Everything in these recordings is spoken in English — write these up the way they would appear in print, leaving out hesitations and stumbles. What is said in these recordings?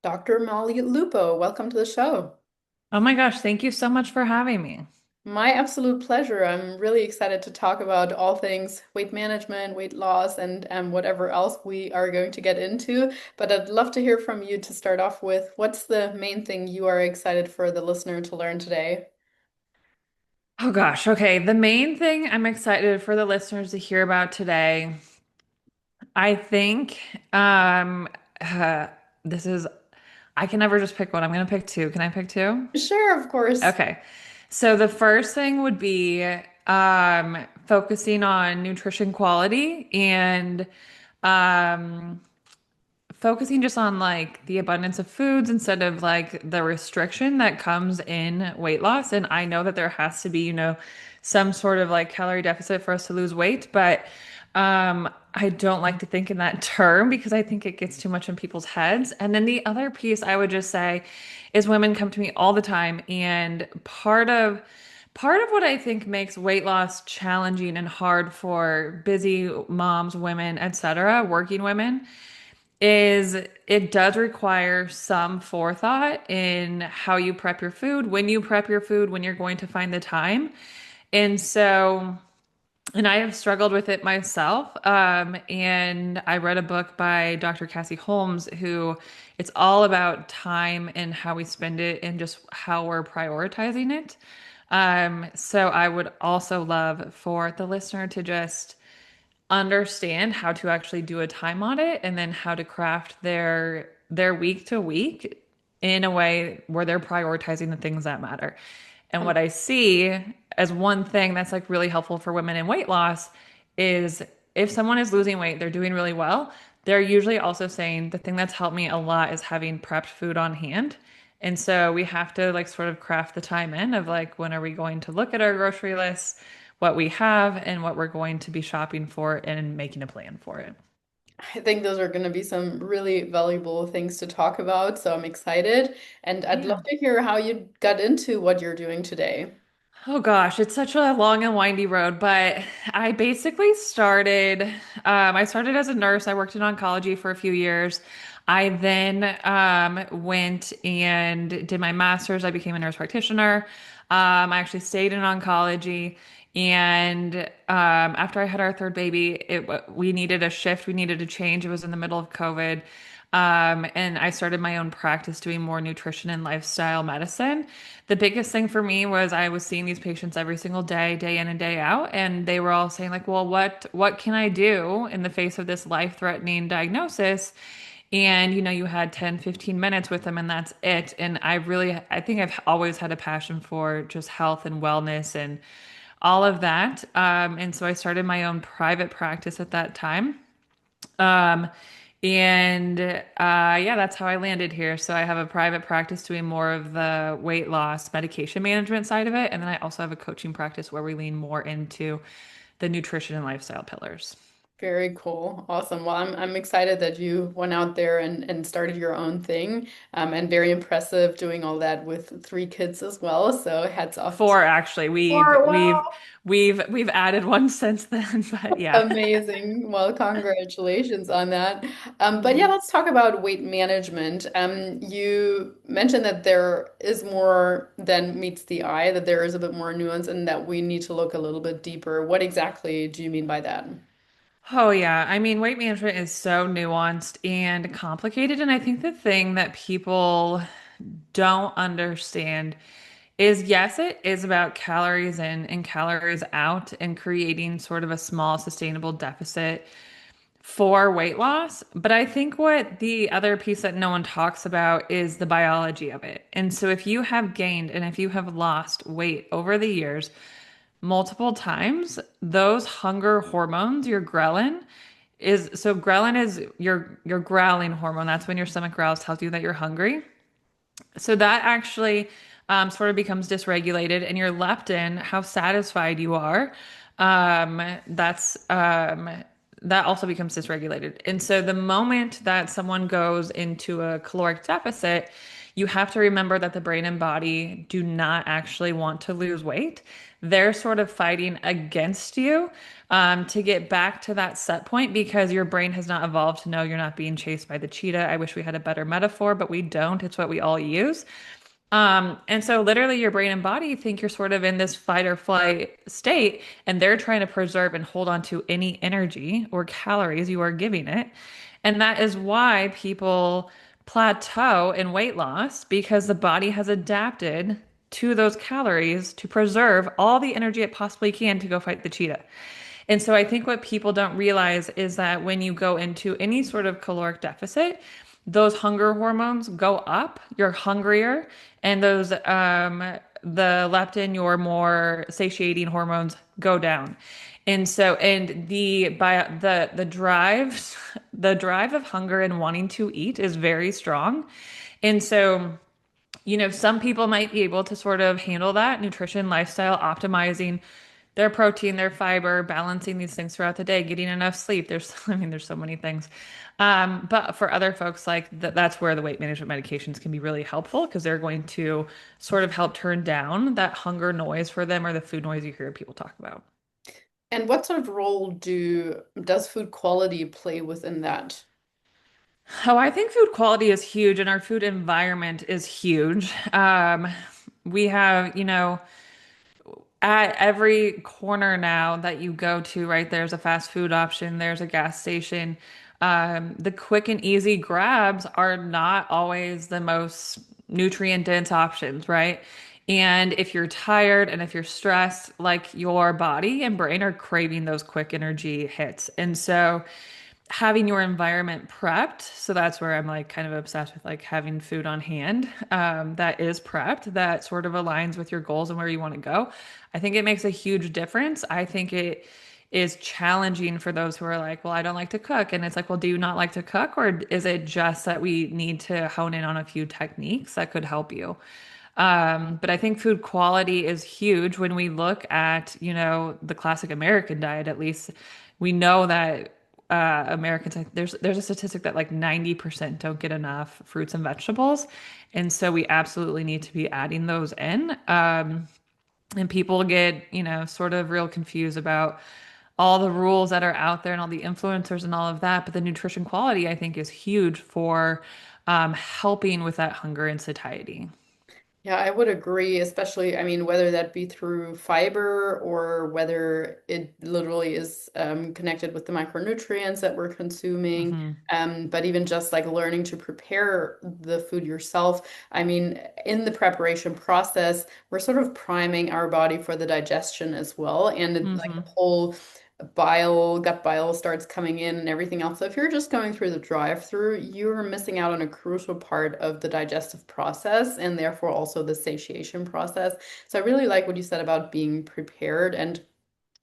Dr. Molly Lupo, welcome to the show. Oh my gosh, thank you so much for having me. My absolute pleasure. I'm really excited to talk about all things weight management, weight loss, and whatever else we are going to get into. But I'd love to hear from you to start off with. What's the main thing you are excited for the listener to learn today? Oh gosh, okay. The main thing I'm excited for the listeners to hear about today, I think, uh, this is, I can never just pick one. I'm going to pick two. Can I pick two? Sure, of course. Okay. So the first thing would be focusing on nutrition quality and um, focusing just on like the abundance of foods instead of like the restriction that comes in weight loss. And I know that there has to be, some sort of like calorie deficit for us to lose weight, but I don't like to think in that term because I think it gets too much in people's heads. And then the other piece I would just say is women come to me all the time, and part of what I think makes weight loss challenging and hard for busy moms, women, etc., working women is it does require some forethought in how you prep your food, when you prep your food, when you're going to find the time. And so, and I have struggled with it myself. And I read a book by Dr. Cassie Holmes, who it's all about time and how we spend it and just how we're prioritizing it. So I would also love for the listener to just understand how to actually do a time audit and then how to craft their week to week in a way where they're prioritizing the things that matter. And what I see as one thing that's like really helpful for women in weight loss is if someone is losing weight, they're doing really well. They're usually also saying the thing that's helped me a lot is having prepped food on hand. And so we have to like sort of craft the time in of like when are we going to look at our grocery lists, what we have, and what we're going to be shopping for and making a plan for it. I think those are going to be some really valuable things to talk about, so I'm excited. And I'd love Yeah. to hear how you got into what you're doing today. Oh gosh, it's such a long and windy road, but I basically I started as a nurse. I worked in oncology for a few years. I then went and did my master's. I became a nurse practitioner. I actually stayed in oncology. And after I had our third baby, we needed a shift. We needed a change. It was in the middle of COVID. And I started my own practice doing more nutrition and lifestyle medicine. The biggest thing for me was I was seeing these patients every single day, day in and day out, and they were all saying like, "Well, what can I do in the face of this life-threatening diagnosis?" And you had 10, 15 minutes with them and that's it. And I think I've always had a passion for just health and wellness and all of that. And so I started my own private practice at that time. Um, yeah, that's how I landed here. So I have a private practice doing more of the weight loss medication management side of it. And then I also have a coaching practice where we lean more into the nutrition and lifestyle pillars. Very cool. Awesome. Well, I'm excited that you went out there and started your own thing. And very impressive doing all that with three kids as well. So hats off to Four, actually. We've four. we've Wow. we've added one since then, but yeah. Amazing. Well, congratulations on that. But yeah, Yeah. let's talk about weight management. You mentioned that there is more than meets the eye, that there is a bit more nuance and that we need to look a little bit deeper. What exactly do you mean by that? Oh, yeah. I mean, weight management is so nuanced and complicated. And I think the thing that people don't understand is yes, it is about calories in and calories out and creating sort of a small sustainable deficit for weight loss. But I think what the other piece that no one talks about is the biology of it. And so if you have gained and if you have lost weight over the years, multiple times, those hunger hormones, your ghrelin, ghrelin is your growling hormone. That's when your stomach growls, tells you that you're hungry. So that actually sort of becomes dysregulated, and your leptin, how satisfied you are, that also becomes dysregulated. And so the moment that someone goes into a caloric deficit, you have to remember that the brain and body do not actually want to lose weight. They're sort of fighting against you to get back to that set point because your brain has not evolved to know you're not being chased by the cheetah. I wish we had a better metaphor, but we don't. It's what we all use. And so literally your brain and body think you're sort of in this fight or flight state, and they're trying to preserve and hold on to any energy or calories you are giving it. And that is why people plateau in weight loss because the body has adapted to those calories to preserve all the energy it possibly can to go fight the cheetah. And so I think what people don't realize is that when you go into any sort of caloric deficit, those hunger hormones go up, you're hungrier, and those the leptin, your more satiating hormones go down. And so and the drive the drive of hunger and wanting to eat is very strong. And so some people might be able to sort of handle that nutrition, lifestyle, optimizing their protein, their fiber, balancing these things throughout the day, getting enough sleep. There's so many things. But for other folks, like that's where the weight management medications can be really helpful because they're going to sort of help turn down that hunger noise for them or the food noise you hear people talk about. And what sort of role does food quality play within that? Oh, I think food quality is huge and our food environment is huge. We have, at every corner now that you go to, right, there's a fast food option, there's a gas station. The quick and easy grabs are not always the most nutrient dense options, right? And if you're tired and if you're stressed, like your body and brain are craving those quick energy hits. And so having your environment prepped, so that's where I'm like kind of obsessed with like having food on hand that is prepped, that sort of aligns with your goals and where you want to go. I think it makes a huge difference. I think it is challenging for those who are like, well, I don't like to cook. And it's like, well, do you not like to cook? Or is it just that we need to hone in on a few techniques that could help you? But I think food quality is huge when we look at, the classic American diet, at least we know that Americans, there's a statistic that like 90% don't get enough fruits and vegetables. And so we absolutely need to be adding those in. And people get, sort of real confused about all the rules that are out there and all the influencers and all of that. But the nutrition quality, I think, is huge for helping with that hunger and satiety. Yeah, I would agree, especially, I mean, whether that be through fiber or whether it literally is connected with the micronutrients that we're consuming. Hmm. But even just like learning to prepare the food yourself. I mean, in the preparation process, we're sort of priming our body for the digestion as well. And like Hmm. the whole gut bile starts coming in and everything else. So if you're just going through the drive-through, you're missing out on a crucial part of the digestive process and therefore also the satiation process. So I really like what you said about being prepared and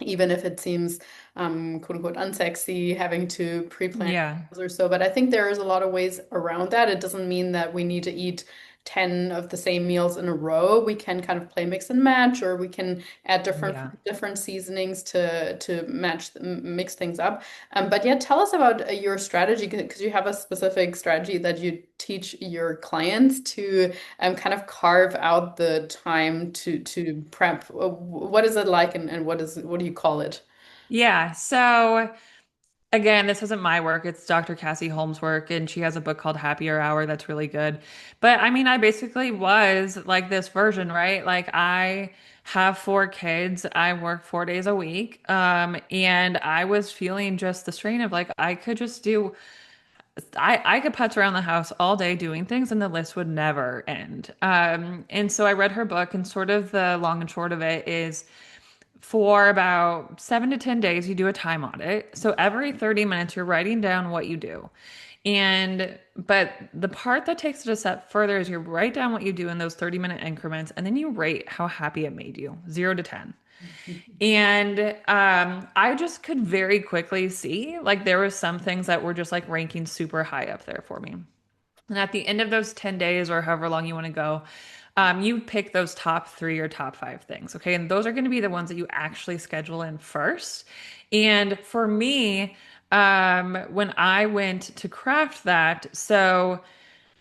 even if it seems quote unquote unsexy having to pre-plan Yeah. meals or so. But I think there is a lot of ways around that. It doesn't mean that we need to eat 10 of the same meals in a row. We can kind of play mix and match, or we can add Yeah. different seasonings to mix things up. But yeah, tell us about your strategy because you have a specific strategy that you teach your clients to kind of carve out the time to prep. What is it like, and what do you call it? Yeah. So again, this isn't my work. It's Dr. Cassie Holmes' work, and she has a book called Happier Hour that's really good. But I mean, I basically was like this version, right? Like I have 4 kids. I work 4 days a week. And I was feeling just the strain of like I could just do I could putz around the house all day doing things and the list would never end. And so I read her book, and sort of the long and short of it is for about 7 to 10 days, you do a time audit. So every 30 minutes, you're writing down what you do. But the part that takes it a step further is you write down what you do in those 30-minute increments, and then you rate how happy it made you, 0 to 10. And I just could very quickly see like there was some things that were just like ranking super high up there for me. And at the end of those 10 days or however long you want to go, you pick those top 3 or top 5 things. Okay. And those are going to be the ones that you actually schedule in first. And for me, when I went to craft that, so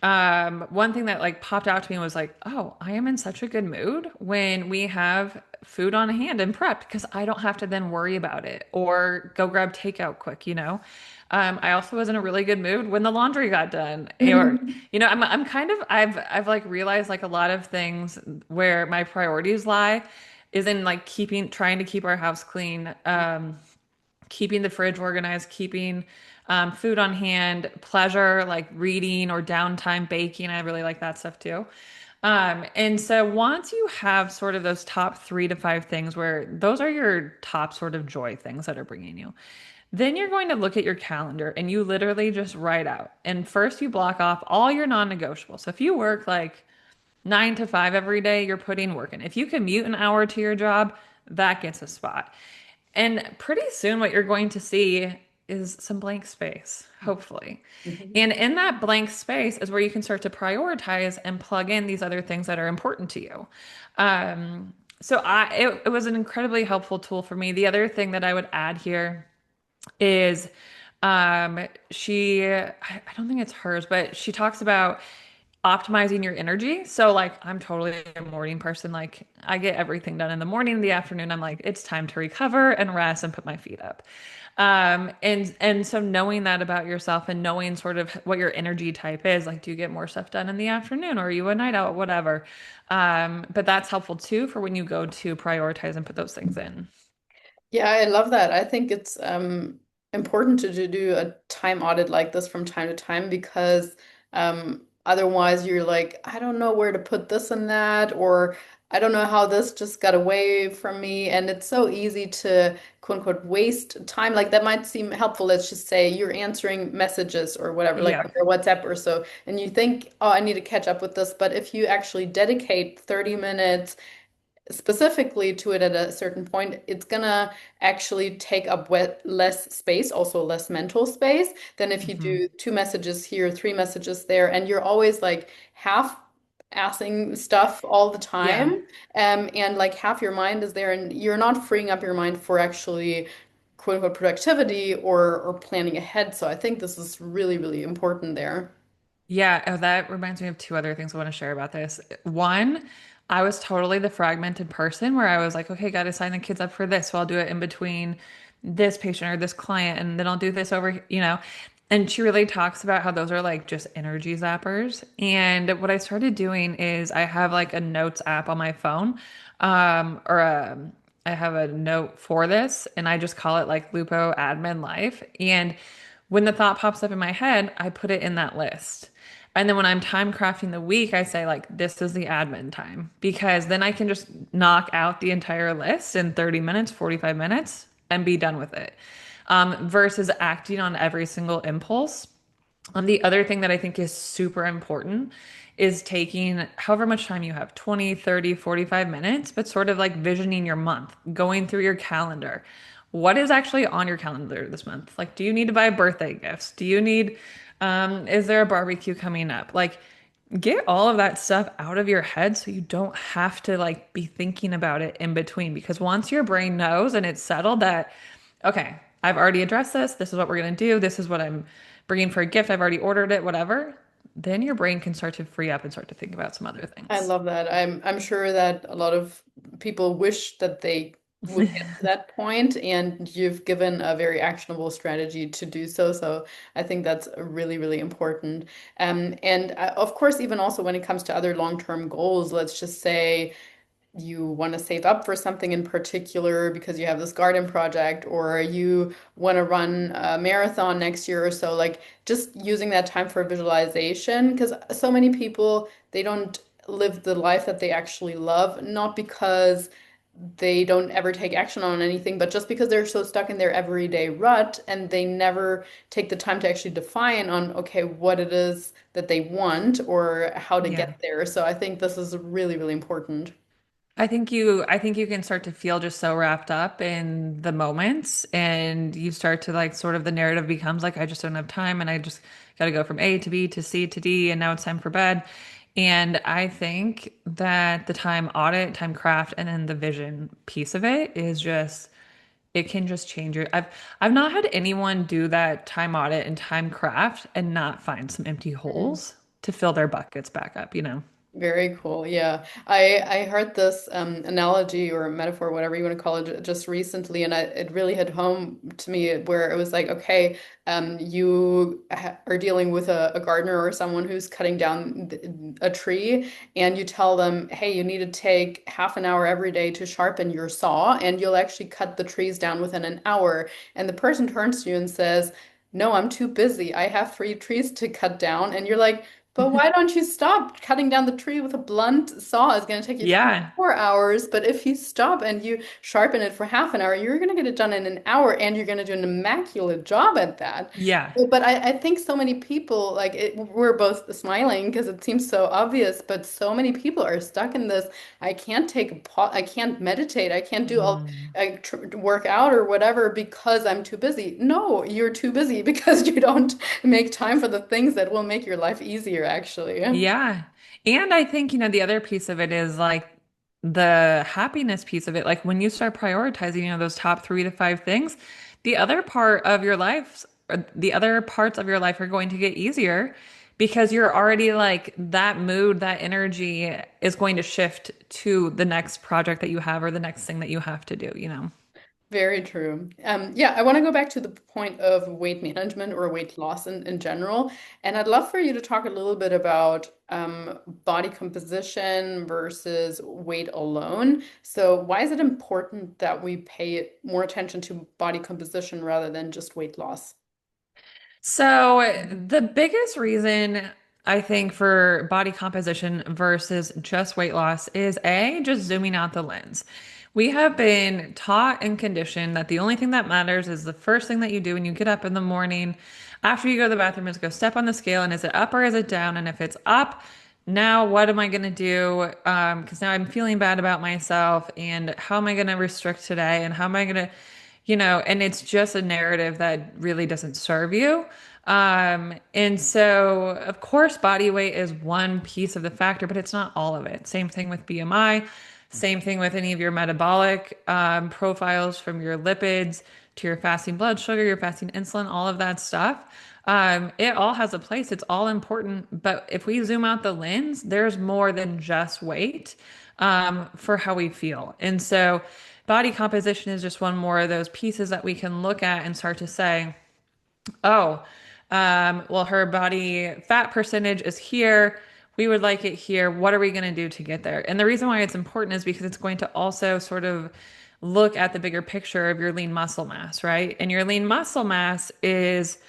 one thing that like popped out to me was like, oh, I am in such a good mood when we have food on hand and prepped because I don't have to then worry about it or go grab takeout quick, you know. I also was in a really good mood when the laundry got done. Or, you know, I'm kind of I've like realized like a lot of things where my priorities lie is in like trying to keep our house clean, keeping the fridge organized, keeping food on hand, pleasure like reading or downtime baking. I really like that stuff too. And so once you have sort of those top 3 to 5 things where those are your top sort of joy things that are bringing you, then you're going to look at your calendar and you literally just write out. And first you block off all your non-negotiables. So if you work like 9 to 5 every day, you're putting work in. If you commute an hour to your job, that gets a spot. And pretty soon, what you're going to see is some blank space, hopefully. Mhm. And in that blank space is where you can start to prioritize and plug in these other things that are important to you. It was an incredibly helpful tool for me. The other thing that I would add here is I don't think it's hers, but she talks about optimizing your energy. So like I'm totally a morning person. Like I get everything done in the morning, in the afternoon. I'm like, it's time to recover and rest and put my feet up. And so knowing that about yourself and knowing sort of what your energy type is, like do you get more stuff done in the afternoon or are you a night out, whatever. But that's helpful too for when you go to prioritize and put those things in. Yeah, I love that. I think it's important to do a time audit like this from time to time because otherwise you're like, I don't know where to put this and that, or I don't know how this just got away from me. And it's so easy to quote unquote waste time. Like that might seem helpful. Let's just say you're answering messages or whatever, like Yeah. on your WhatsApp or so, and you think, oh, I need to catch up with this. But if you actually dedicate 30 minutes specifically to it at a certain point, it's gonna actually take up less space, also less mental space than if you Mhm. do 2 messages here, 3 messages there, and you're always like half assing stuff all the Yeah. time. And like half your mind is there, and you're not freeing up your mind for actually quote unquote productivity or planning ahead. So I think this is really, really important there. Yeah, oh, that reminds me of 2 other things I want to share about this. One, I was totally the fragmented person where I was like, okay, got to sign the kids up for this, so I'll do it in between this patient or this client, and then I'll do this over, you know. And she really talks about how those are like just energy zappers. And what I started doing is I have like a notes app on my phone, or I have a note for this, and I just call it like Lupo Admin Life. And when the thought pops up in my head, I put it in that list. And then when I'm time crafting the week, I say, like, this is the admin time because then I can just knock out the entire list in 30 minutes, 45 minutes, and be done with it. Versus acting on every single impulse. The other thing that I think is super important is taking however much time you have 20, 30, 45 minutes, but sort of like visioning your month, going through your calendar. What is actually on your calendar this month? Like, do you need to buy birthday gifts? Is there a barbecue coming up? Like, get all of that stuff out of your head so you don't have to like be thinking about it in between. Because once your brain knows and it's settled that, okay, I've already addressed this. This is what we're going to do. This is what I'm bringing for a gift. I've already ordered it, whatever. Then your brain can start to free up and start to think about some other I things. love that. I'm sure that a lot of people wish that they would get to that point, and you've given a very actionable strategy to do so. So I think that's really, really important. And of course, even also when it comes to other long-term goals, let's just say you want to save up for something in particular because you have this garden project or you want to run a marathon next year or so, like just using that time for visualization because so many people they don't live the life that they actually love, not because they don't ever take action on anything, but just because they're so stuck in their everyday rut and they never take the time to actually define on, okay, what it is that they want or how to Yeah. get there. So I think this is really, really important. I think you can start to feel just so wrapped up in the moments and you start to like sort of the narrative becomes like I just don't have time and I just got to go from A to B to C to D and now it's time for bed. And I think that the time audit, time craft, and then the vision piece of it is just it can just change your I've not had anyone do that time audit and time craft and not find some empty Mm. holes. to fill their buckets back up, you know? Very cool. Yeah. I heard this analogy or metaphor, whatever you want to call it, just recently, and it really hit home to me where it was like, okay, you ha are dealing with a gardener or someone who's cutting down a tree, and you tell them, hey, you need to take half an hour every day to sharpen your saw, and you'll actually cut the trees down within an hour. And the person turns to you and says, no, I'm too busy. I have 3 trees to cut down. And you're like, but why don't you stop? Cutting down the tree with a blunt saw is going to take you Yeah. 4 hours. But if you stop and you sharpen it for half an hour, you're going to get it done in an hour and you're going to do an immaculate job at that. Yeah. But I think so many people, like we're both smiling because it seems so obvious, but so many people are stuck in this. I can't take a pause. I can't meditate. I can't do all, Mm. I tr work out or whatever because I'm too busy. No, you're too busy because you don't make time for the things that will make your life easier, actually. Yeah. And I think, the other piece of it is like the happiness piece of it. Like when you start prioritizing, those top 3 to 5 things, the other part of your life, or the other parts of your life are going to get easier because you're already like that mood, that energy is going to shift to the next project that you have or the next thing that you have to do, you know? Very true. Yeah, I want to go back to the point of weight management or weight loss in general. And I'd love for you to talk a little bit about body composition versus weight alone. So, why is it important that we pay more attention to body composition rather than just weight loss? So, the biggest reason I think for body composition versus just weight loss is A, just zooming out the lens. We have been taught and conditioned that the only thing that matters is the first thing that you do when you get up in the morning after you go to the bathroom is go step on the scale and is it up or is it down? And if it's up, now what am I going to do? Because now I'm feeling bad about myself and how am I going to restrict today? And how am I going to and it's just a narrative that really doesn't serve you. And so, of course, body weight is one piece of the factor, but it's not all of it. Same thing with BMI, same thing with any of your metabolic profiles from your lipids to your fasting blood sugar, your fasting insulin, all of that stuff. It all has a place. It's all important. But if we zoom out the lens, there's more than just weight for how we feel. And so, body composition is just one more of those pieces that we can look at and start to say, oh, well, her body fat percentage is here. We would like it here. What are we going to do to get there? And the reason why it's important is because it's going to also sort of look at the bigger picture of your lean muscle mass, right? And your lean muscle mass is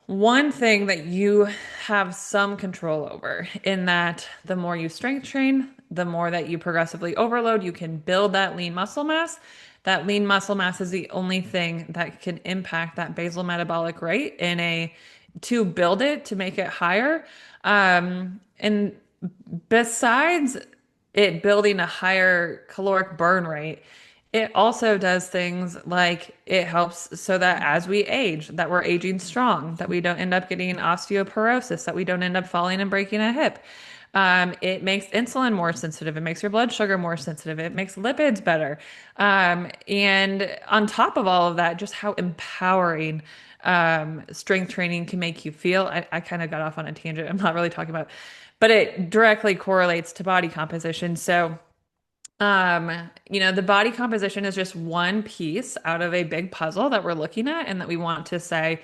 one thing that you have some control over in that the more you strength train, the more that you progressively overload, you can build that lean muscle mass. That lean muscle mass is the only thing that can impact that basal metabolic rate to build it, to make it higher. And besides it building a higher caloric burn rate, it also does things like it helps so that as we age, that we're aging strong, that we don't end up getting osteoporosis, that we don't end up falling and breaking a hip. It makes insulin more sensitive. It makes your blood sugar more sensitive. It makes lipids better. And on top of all of that, just how empowering strength training can make you feel. I kind of got off on a tangent. I'm not really talking about, but it directly correlates to body composition. So, the body composition is just one piece out of a big puzzle that we're looking at and that we want to say,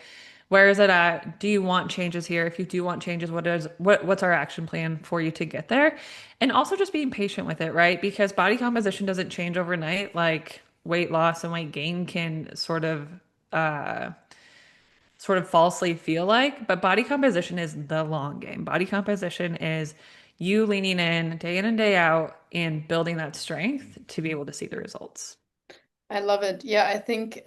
where is it at? Do you want changes here? If you do want changes, what's our action plan for you to get there? And also just being patient with it, right? Because body composition doesn't change overnight, like weight loss and weight gain can sort of falsely feel like, but body composition is the long game. Body composition is you leaning in and day out and building that strength to be able to see the results. I love it. Yeah, I think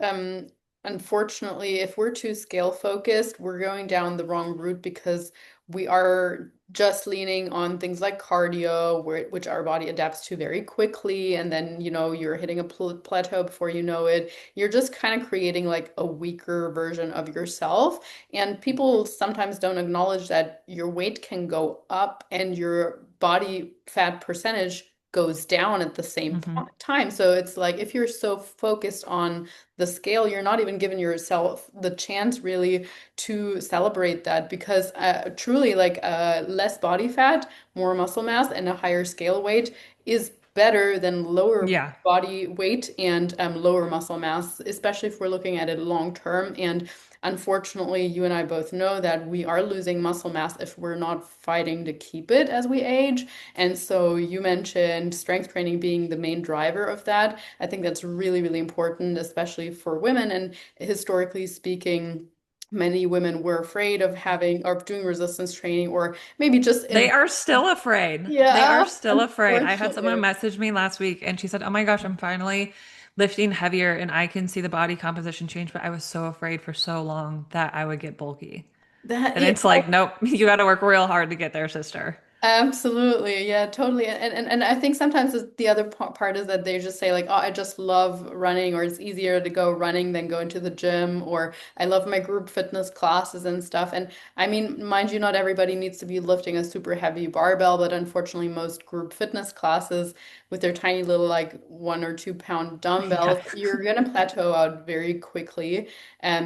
unfortunately, if we're too scale focused, we're going down the wrong route because we are just leaning on things like cardio, which our body adapts to very quickly, and then you're hitting a plateau before you know it. You're just kind of creating like a weaker version of yourself, and people sometimes don't acknowledge that your weight can go up and your body fat percentage goes down at the same Hmm. time. So it's like if you're so focused on the scale, you're not even giving yourself the chance really to celebrate that because truly, like less body fat, more muscle mass, and a higher scale weight is better than lower Yeah. body weight and lower muscle mass, especially if we're looking at it long term. And unfortunately, you and I both know that we are losing muscle mass if we're not fighting to keep it as we age. And so you mentioned strength training being the main driver of that. I think that's really, really important, especially for women. And historically speaking, many women were afraid of having or doing resistance training or maybe just They in, are still afraid. They yeah, are still afraid. I had someone unfortunately. message me last week and she said, "Oh my gosh, I'm finally lifting heavier and I can see the body composition change, but I was so afraid for so long that I would get bulky." That And it, it's like, nope, you got to work real hard to get there, sister. Absolutely. Yeah, totally. And I think sometimes the other part is that they just say like, oh, I just love running or it's easier to go running than going to the gym or I love my group fitness classes and stuff. And I mean, mind you, not everybody needs to be lifting a super heavy barbell, but unfortunately most group fitness classes with their tiny little like 1 or 2 pound Yeah. dumbbells, you're gonna plateau out very quickly.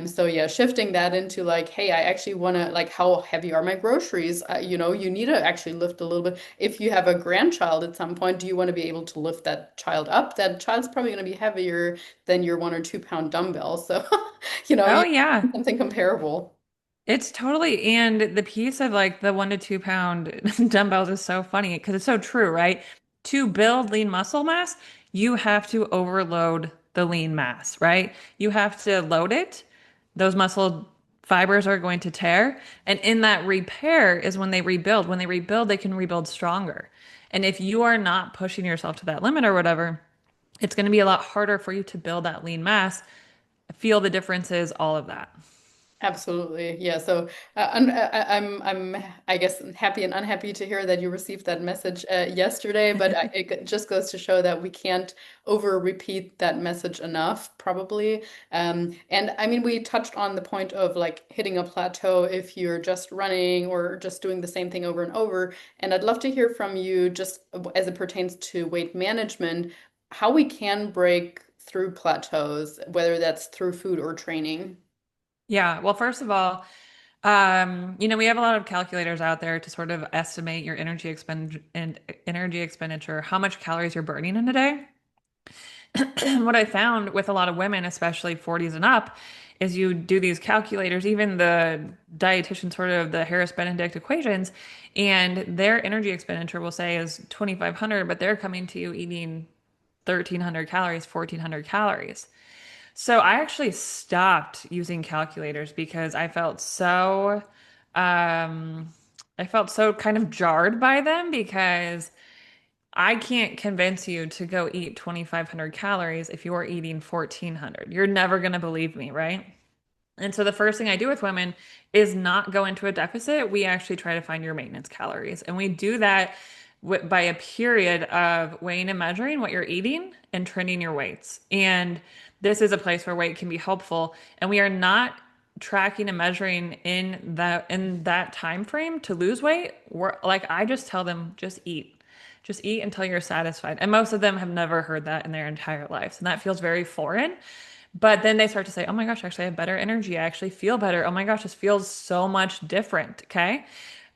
So yeah, shifting that into like, hey, I actually want to like, how heavy are my groceries? You need to actually lift a little bit. If you have a grandchild at some point, do you want to be able to lift that child up? That child's probably going to be heavier than your 1 or 2 pound dumbbell. So, Oh you yeah. something comparable. It's totally, and the piece of like the 1 to 2 pound dumbbells is so funny because it's so true, right? To build lean muscle mass, you have to overload the lean mass, right? You have to load it. Those muscle fibers are going to tear. And in that repair is when they rebuild. When they rebuild, they can rebuild stronger. And if you are not pushing yourself to that limit or whatever, it's going to be a lot harder for you to build that lean mass, feel the differences, all of that. Absolutely. Yeah. So I guess happy and unhappy to hear that you received that message yesterday, but it just goes to show that we can't over repeat that message enough, probably. And I mean, we touched on the point of like hitting a plateau if you're just running or just doing the same thing over and over. And I'd love to hear from you just as it pertains to weight management, how we can break through plateaus, whether that's through food or training. Yeah, well, first of all, we have a lot of calculators out there to sort of estimate your energy expenditure, how much calories you're burning in a day. What I found with a lot of women, especially 40s and up, is you do these calculators, even the dietitian sort of the Harris Benedict equations, and their energy expenditure will say is 2,500, but they're coming to you eating 1,300 calories, 1,400 calories. So I actually stopped using calculators because um, I felt so kind of jarred by them because I can't convince you to go eat 2,500 calories if you're eating 1,400. You're never going to believe me, right? And so the first thing I do with women is not go into a deficit. We actually try to find your maintenance calories. And we do that by a period of weighing and measuring what you're eating and trending your weights. And this is a place where weight can be helpful. And we are not tracking and measuring in that time frame to lose weight. We're like I just tell them just eat. Just eat until you're satisfied. And most of them have never heard that in their entire lives. And that feels very foreign. But then they start to say, oh my gosh, actually, I have better energy. I actually feel better. Oh my gosh, this feels so much different. Okay.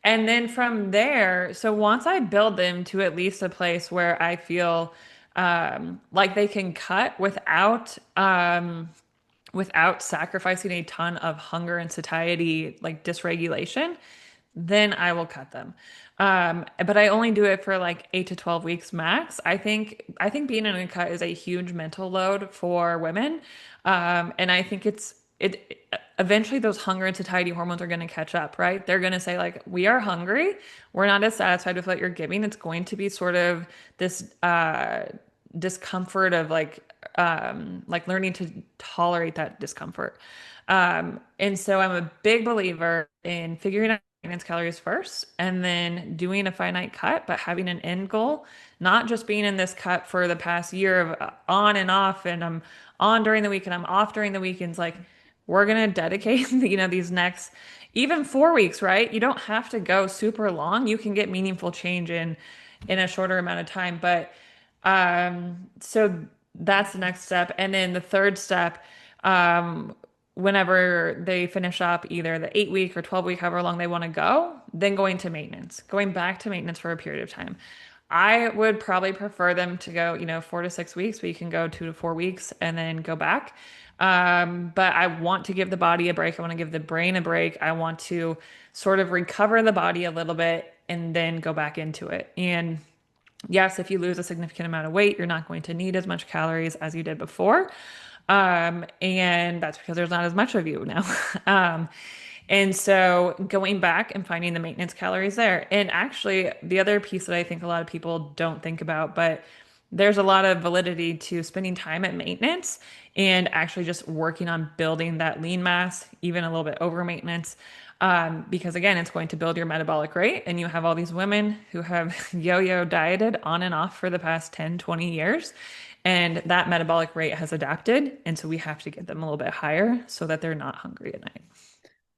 And then from there, so once I build them to at least a place where I feel like they can cut without sacrificing a ton of hunger and satiety, like dysregulation, then I will cut them. But I only do it for like 8 to 12 weeks max. I think being in a cut is a huge mental load for women. And I think it eventually those hunger and satiety hormones are going to catch up, right? They're going to say like, we are hungry. We're not as satisfied with what you're giving. It's going to be sort of this discomfort of like learning to tolerate that discomfort. And so I'm a big believer in figuring out maintenance calories first and then doing a finite cut, but having an end goal, not just being in this cut for the past year of on and off, and I'm on during the week and I'm off during the weekends. Like we're gonna dedicate, these next even 4 weeks, right? You don't have to go super long. You can get meaningful change in in a shorter amount of time. But so that's the next step. And then the third step, um, whenever they finish up either the 8 week or 12 week, however long they want to go, then going to maintenance, going back to maintenance for a period of time. I would probably prefer them to go, 4 to 6 weeks, but you can go 2 to 4 weeks and then go back. But I want to give the body a break. I want to give the brain a break. I want to sort of recover the body a little bit and then go back into it. And yes, if you lose a significant amount of weight, you're not going to need as much calories as you did before. And that's because there's not as much of you now. Um, and so going back and finding the maintenance calories there. And actually, the other piece that I think a lot of people don't think about, but there's a lot of validity to spending time at maintenance and actually just working on building that lean mass, even a little bit over maintenance. Because again, it's going to build your metabolic rate. And you have all these women who have yo-yo dieted on and off for the past 10, 20 years. And that metabolic rate has adapted. And so we have to get them a little bit higher so that they're not hungry at night.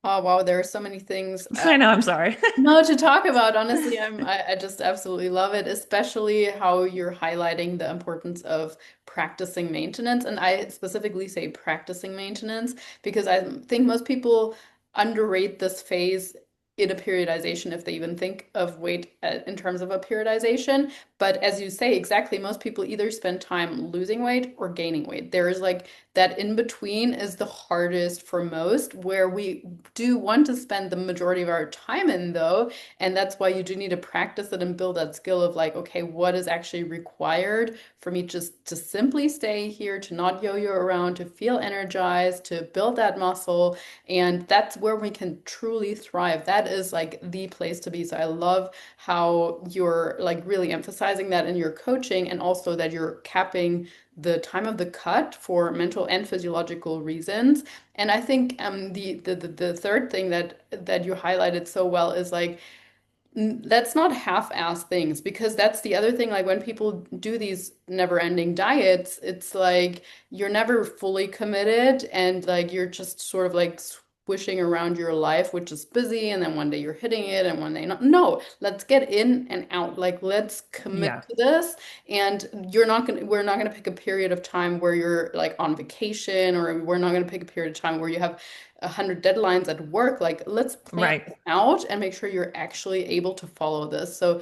Oh wow, there are so many things. I know, I'm sorry. No, to talk about, honestly, I just absolutely love it, especially how you're highlighting the importance of practicing maintenance. And I specifically say practicing maintenance because I think most people underrate this phase in a periodization if they even think of weight in terms of a periodization. But as you say, exactly, most people either spend time losing weight or gaining weight. There is like that in between is the hardest for most, where we do want to spend the majority of our time in though. And that's why you do need to practice it and build that skill of like, okay, what is actually required for me just to simply stay here, to not yo-yo around, to feel energized, to build that muscle. And that's where we can truly thrive. That is like the place to be. So I love how you're like really emphasizing that in your coaching and also that you're capping the time of the cut for mental and physiological reasons. And I think the third thing that you highlighted so well is like let's not half-ass things because that's the other thing. Like when people do these never-ending diets, it's like you're never fully committed and like you're just sort of like swishing around your life, which is busy, and then one day you're hitting it and one day not. No, let's get in and out. Like let's commit Yeah, to this. And we're not gonna pick a period of time where you're like on vacation, or we're not gonna pick a period of time where you have 100 deadlines at work. Like, let's plan right. it out and make sure you're actually able to follow this. So,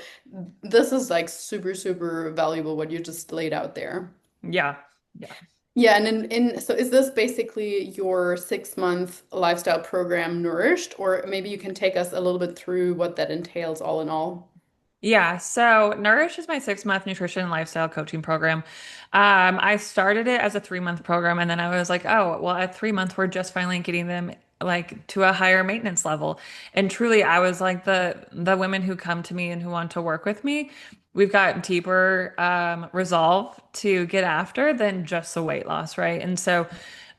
this is like super, super valuable what you just laid out there. Yeah. Yeah. Yeah, and so is this basically your 6 month lifestyle program Nourished, or maybe you can take us a little bit through what that entails all in all? Yeah, so Nourish is my 6 month nutrition and lifestyle coaching program. I started it as a 3 month program, and then I was like, oh, well, at 3 months, we're just finally getting them like to a higher maintenance level. And truly, I was like the women who come to me and who want to work with me, we've got deeper resolve to get after than just the weight loss, right? And so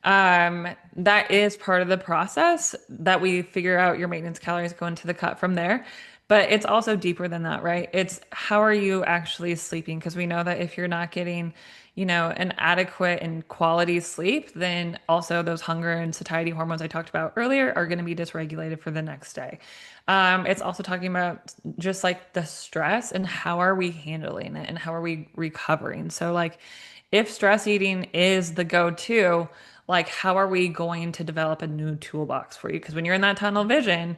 that is part of the process that we figure out your maintenance calories go into the cut from there. But it's also deeper than that, right? It's how are you actually sleeping? Because we know that if you're not getting, an adequate and quality sleep, then also those hunger and satiety hormones I talked about earlier are going to be dysregulated for the next day. It's also talking about just like the stress and how are we handling it and how are we recovering. So, like, if stress eating is the go-to, like, how are we going to develop a new toolbox for you? Because when you're in that tunnel vision,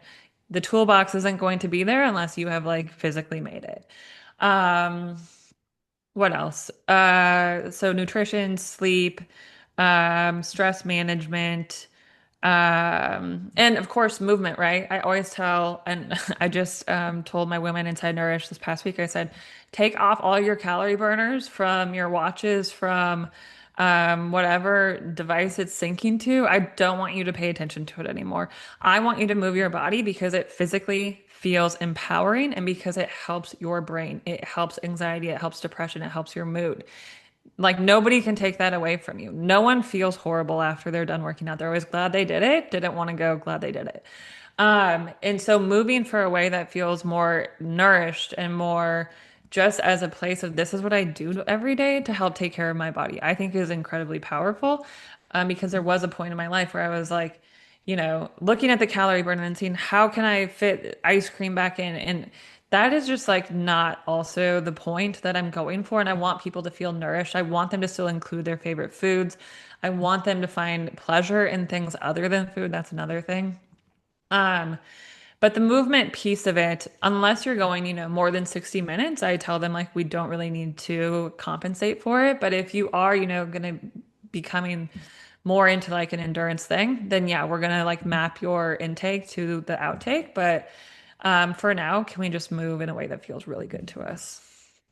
the toolbox isn't going to be there unless you have like physically made it. Um, what else? So nutrition, sleep, stress management, and of course movement, right? I always tell, and I just told my women inside Nourish this past week, I said, take off all your calorie burners from your watches, from whatever device it's syncing to. I don't want you to pay attention to it anymore. I want you to move your body because it physically feels empowering and because it helps your brain. It helps anxiety, it helps depression, it helps your mood. Like nobody can take that away from you. No one feels horrible after they're done working out. They're always glad they did it, didn't want to go, glad they did it. And so moving for a way that feels more nourished and more just as a place of this is what I do every day to help take care of my body, I think is incredibly powerful. Because there was a point in my life where I was like, looking at the calorie burn and then seeing how can I fit ice cream back in. And that is just like not also the point that I'm going for. And I want people to feel nourished. I want them to still include their favorite foods. I want them to find pleasure in things other than food. That's another thing. Um, but the movement piece of it, unless you're going, more than 60 minutes, I tell them like we don't really need to compensate for it. But if you are, going to be coming more into like an endurance thing, then yeah, we're gonna like map your intake to the outtake. But for now, can we just move in a way that feels really good to us?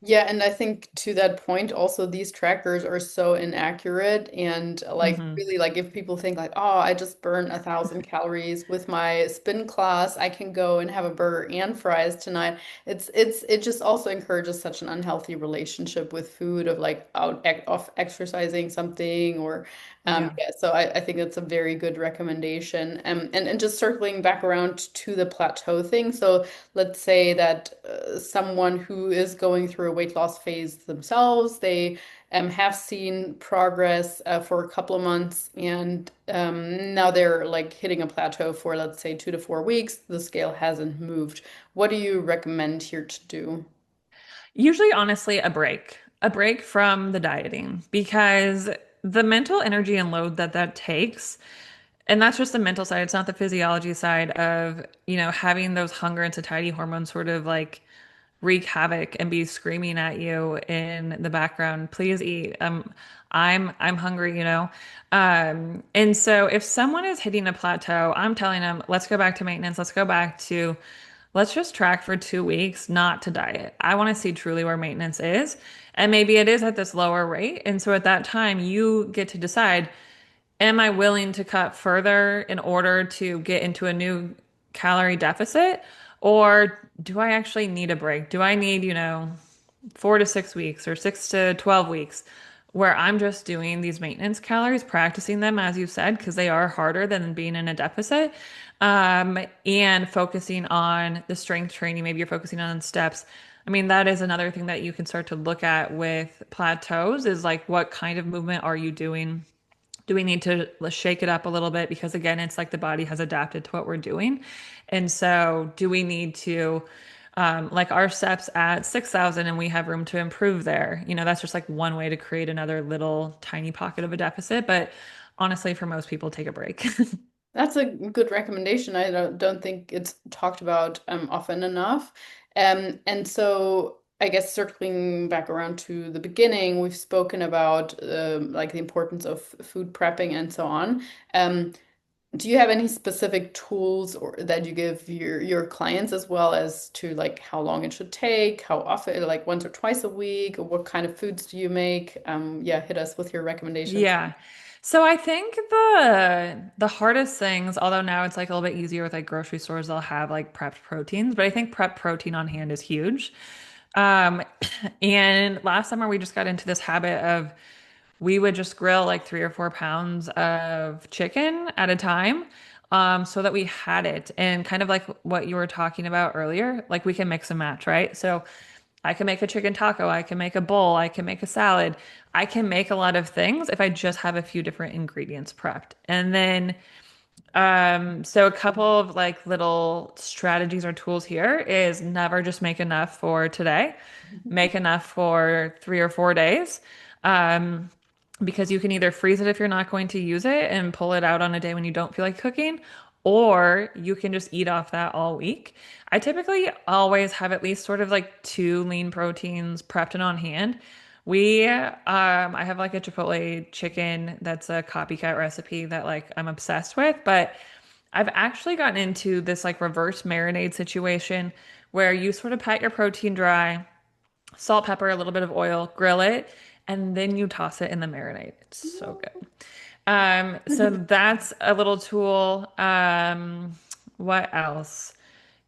Yeah, and I think to that point, also these trackers are so inaccurate and like Hmm. really like if people think like, oh, I just burned 1,000 calories with my spin class, I can go and have a burger and fries tonight. It just also encourages such an unhealthy relationship with food of like of exercising something or Yeah. yeah, so I think that's a very good recommendation. And just circling back around to the plateau thing. So let's say that someone who is going through a weight loss phase themselves, they have seen progress for a couple of months, and now they're like hitting a plateau for, let's say, 2 to 4 weeks. The scale hasn't moved. What do you recommend here to do? Usually, honestly, a break from the dieting because the mental energy and load that that takes, and that's just the mental side. It's not the physiology side of, having those hunger and satiety hormones sort of like wreak havoc and be screaming at you in the background, please eat. I'm hungry, And so if someone is hitting a plateau, I'm telling them, let's go back to maintenance. Let's just track for 2 weeks, not to diet. I want to see truly where maintenance is. And maybe it is at this lower rate. And so at that time, you get to decide, am I willing to cut further in order to get into a new calorie deficit? Or do I actually need a break? Do I need, 4 to 6 weeks or 6 to 12 weeks where I'm just doing these maintenance calories, practicing them, as you said, because they are harder than being in a deficit, and focusing on the strength training. Maybe you're focusing on steps. I mean, that is another thing that you can start to look at with plateaus is like, what kind of movement are you doing? Do we need to shake it up a little bit? Because again, it's like the body has adapted to what we're doing. And so, do we need to, like our steps at 6,000 and we have room to improve there? That's just like one way to create another little tiny pocket of a deficit. But honestly, for most people, take a break. That's a good recommendation. I don't think it's talked about often enough. And so I guess circling back around to the beginning, we've spoken about like the importance of food prepping and so on. Um, do you have any specific tools or that you give your clients as well as to like how long it should take, how often, like once or twice a week, or what kind of foods do you make? Yeah, hit us with your recommendations. Yeah. So I think the hardest things, although now it's like a little bit easier with like grocery stores, they'll have like prepped proteins, but I think prepped protein on hand is huge. Um, and last summer we just got into this habit of we would just grill like 3 or 4 pounds of chicken at a time, so that we had it. And kind of like what you were talking about earlier, like we can mix and match, right? So I can make a chicken taco, I can make a bowl, I can make a salad. I can make a lot of things if I just have a few different ingredients prepped. And then so a couple of like little strategies or tools here is never just make enough for today. Make enough for 3 or 4 days. Um, because you can either freeze it if you're not going to use it and pull it out on a day when you don't feel like cooking, or you can just eat off that all week. I typically always have at least sort of like two lean proteins prepped and on hand. I have like a Chipotle chicken that's a copycat recipe that like I'm obsessed with, but I've actually gotten into this like reverse marinade situation where you sort of pat your protein dry, salt, pepper, a little bit of oil, grill it, and then you toss it in the marinade. It's so good. So that's a little tool. What else?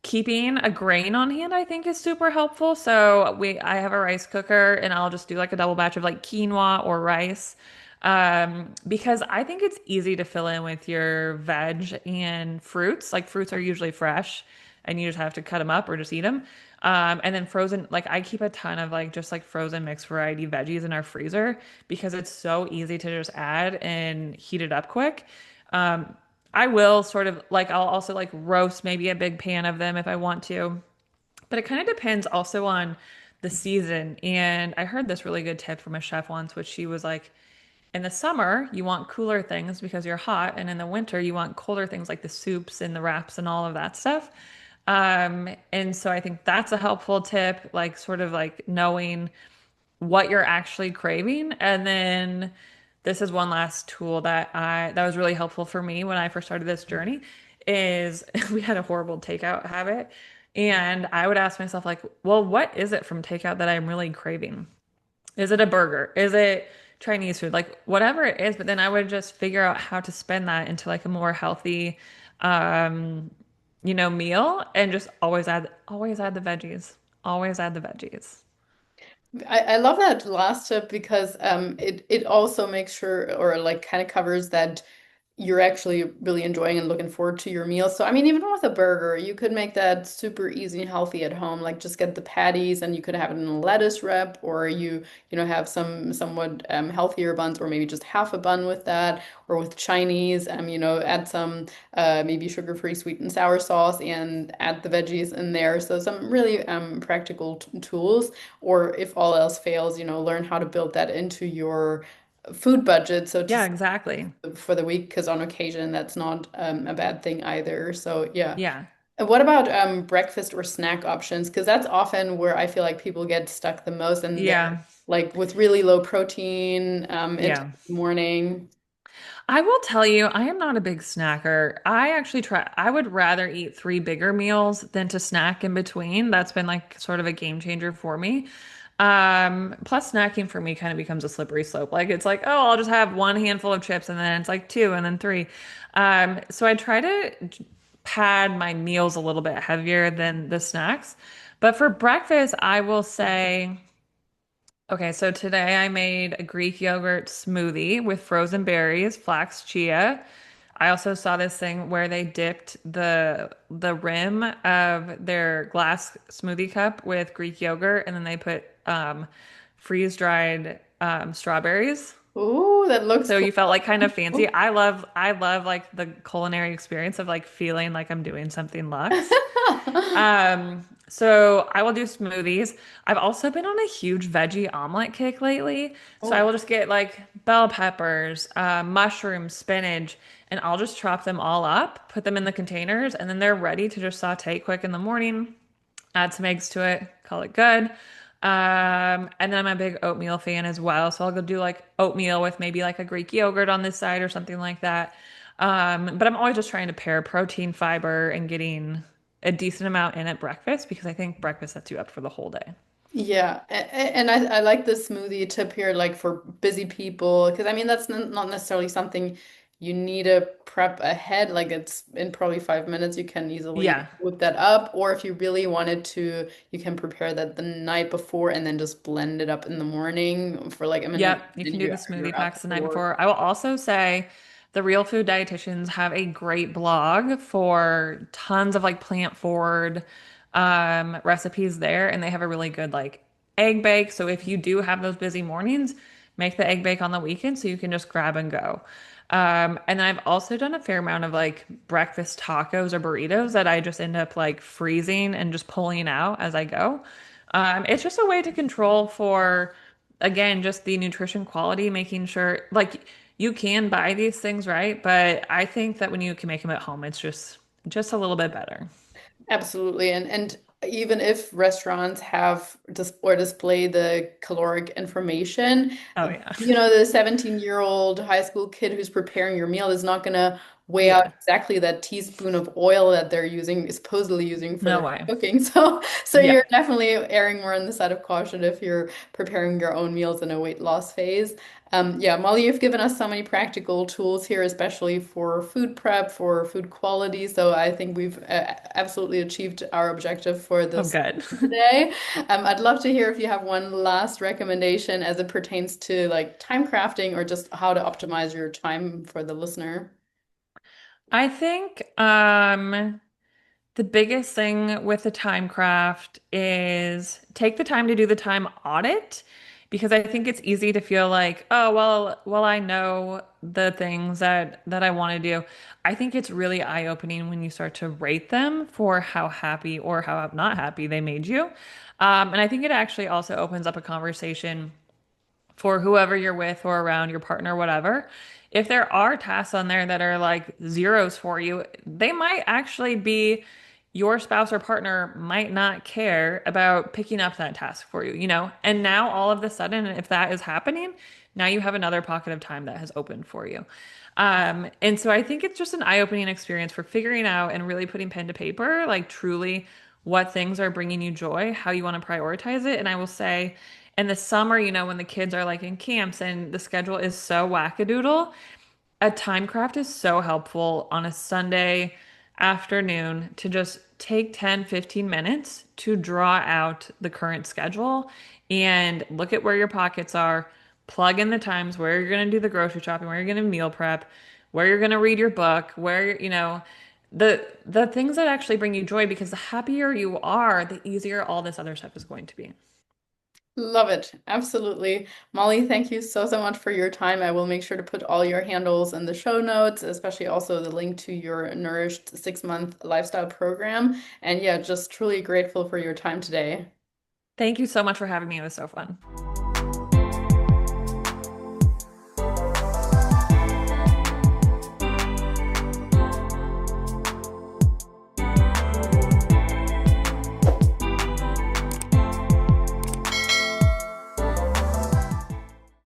Keeping a grain on hand, I think, is super helpful. I have a rice cooker and I'll just do like a double batch of like quinoa or rice. Because I think it's easy to fill in with your veg and fruits. Like fruits are usually fresh and you just have to cut them up or just eat them. And then frozen, like I keep a ton of like just like frozen mixed variety veggies in our freezer because it's so easy to just add and heat it up quick. Um, I will sort of like I'll also like roast maybe a big pan of them if I want to. But it kind of depends also on the season. And I heard this really good tip from a chef once, which she was like, in the summer, you want cooler things because you're hot, and in the winter, you want colder things like the soups and the wraps and all of that stuff. And so I think that's a helpful tip, like sort of like knowing what you're actually craving. And then this is one last tool that was really helpful for me when I first started this journey is we had a horrible takeout habit. And I would ask myself like, well, what is it from takeout that I'm really craving? Is it a burger? Is it Chinese food? Like whatever it is, but then I would just figure out how to spend that into like a more healthy um meal and just always add the veggies. Always add the veggies. I love that last tip because it also makes sure or like kind of covers that you're actually really enjoying and looking forward to your meal. So, I mean, even with a burger, you could make that super easy and healthy at home. Like just get the patties and you could have it in a lettuce wrap, or have some somewhat healthier buns, or maybe just half a bun with that, or with Chinese, add some maybe sugar-free sweet and sour sauce and add the veggies in there. So some really practical t tools, or if all else fails, learn how to build that into your food budget. So to Yeah, exactly. for the week because on occasion that's not a bad thing either. So yeah. Yeah. And what about breakfast or snack options? Because that's often where I feel like people get stuck the most, and they're Yeah. like with really low protein into Yeah. the morning. I will tell you, I am not a big snacker. I would rather eat three bigger meals than to snack in between. That's been like sort of a game changer for me. Plus snacking for me kind of becomes a slippery slope. Like it's like, oh, I'll just have one handful of chips and then it's like two and then three. So I try to pad my meals a little bit heavier than the snacks. But for breakfast, I will say, okay, so today I made a Greek yogurt smoothie with frozen berries, flax, chia. I also saw this thing where they dipped the rim of their glass smoothie cup with Greek yogurt and then they put freeze-dried strawberries. Oh, that looks So cool. you felt like kind of fancy. I love like the culinary experience of like feeling like I'm doing something luxe. So I will do smoothies. I've also been on a huge veggie omelet kick lately. So I Oh, will just get like bell peppers, mushrooms, spinach, and I'll just chop them all up, put them in the containers, and then they're ready to just saute quick in the morning. Add some eggs to it, call it good. And then I'm a big oatmeal fan as well. So I'll go do like oatmeal with maybe like a Greek yogurt on this side or something like that. But I'm always just trying to pair protein, fiber, and getting a decent amount in at breakfast because I think breakfast sets you up for the whole day. yeah, and I like the smoothie tip here, like for busy people, because I mean that's not necessarily something you need to prep ahead. Like it's in probably 5 minutes, you can easily Yeah. whip that up, or if you really wanted to, you can prepare that the night before and then just blend it up in the morning for like a minute, Yep, you and can do the you're smoothie out packs the the night door. before. I will also say the Real Food Dietitians have a great blog for tons of like plant forward recipes there, and they have a really good like egg bake. So if you do have those busy mornings, make the egg bake on the weekend so you can just grab and go. And then I've also done a fair amount of like breakfast tacos or burritos that I just end up like freezing and just pulling out as I go. It's just a way to control for, again, just the nutrition quality, making sure like you can buy these things, right? But I think that when you can make them at home, it's just a little bit better. Absolutely. And even if restaurants have or display the caloric information, Oh yeah. the 17-year-old high school kid who's preparing your meal is not going to weigh out Yeah. exactly that teaspoon of oil that they're supposedly using for No their way. cooking. So Yeah. you're definitely erring more on the side of caution if you're preparing your own meals in a weight loss phase. Yeah, Molly, you've given us so many practical tools here, especially for food prep, for food quality. So I think we've absolutely achieved our objective for Oh, this good. today. I'd love to hear if you have one last recommendation as it pertains to like time crafting or just how to optimize your time for the listener. I think the biggest thing with the time craft is take the time to do the time audit because I think it's easy to feel like, oh, well, I know the things that I want to do. I think it's really eye-opening when you start to rate them for how happy or how not happy they made you. And I think it actually also opens up a conversation for whoever you're with or around your partner, whatever. If there are tasks on there that are like zeros for you, they might actually be your spouse or partner might not care about picking up that task for you, you know? And now all of a sudden, if that is happening, now you have another pocket of time that has opened for you. And so I think it's just an eye-opening experience for figuring out and really putting pen to paper, like truly what things are bringing you joy, how you want to prioritize it. And I will say, in the summer, you know, when the kids are like in camps and the schedule is so wackadoodle, a time craft is so helpful on a Sunday afternoon to just take 10, 15 minutes to draw out the current schedule and look at where your pockets are, plug in the times where you're going to do the grocery shopping, where you're going to meal prep, where you're going to read your book, where, you know, the things that actually bring you joy because the happier you are, the easier all this other stuff is going to be. Love it. Absolutely. Molly, thank you so, so much for your time. I will make sure to put all your handles in the show notes, especially also the link to your Nourished 6-month lifestyle program. And yeah, just truly grateful for your time today. Thank you so much for having me. It was so fun.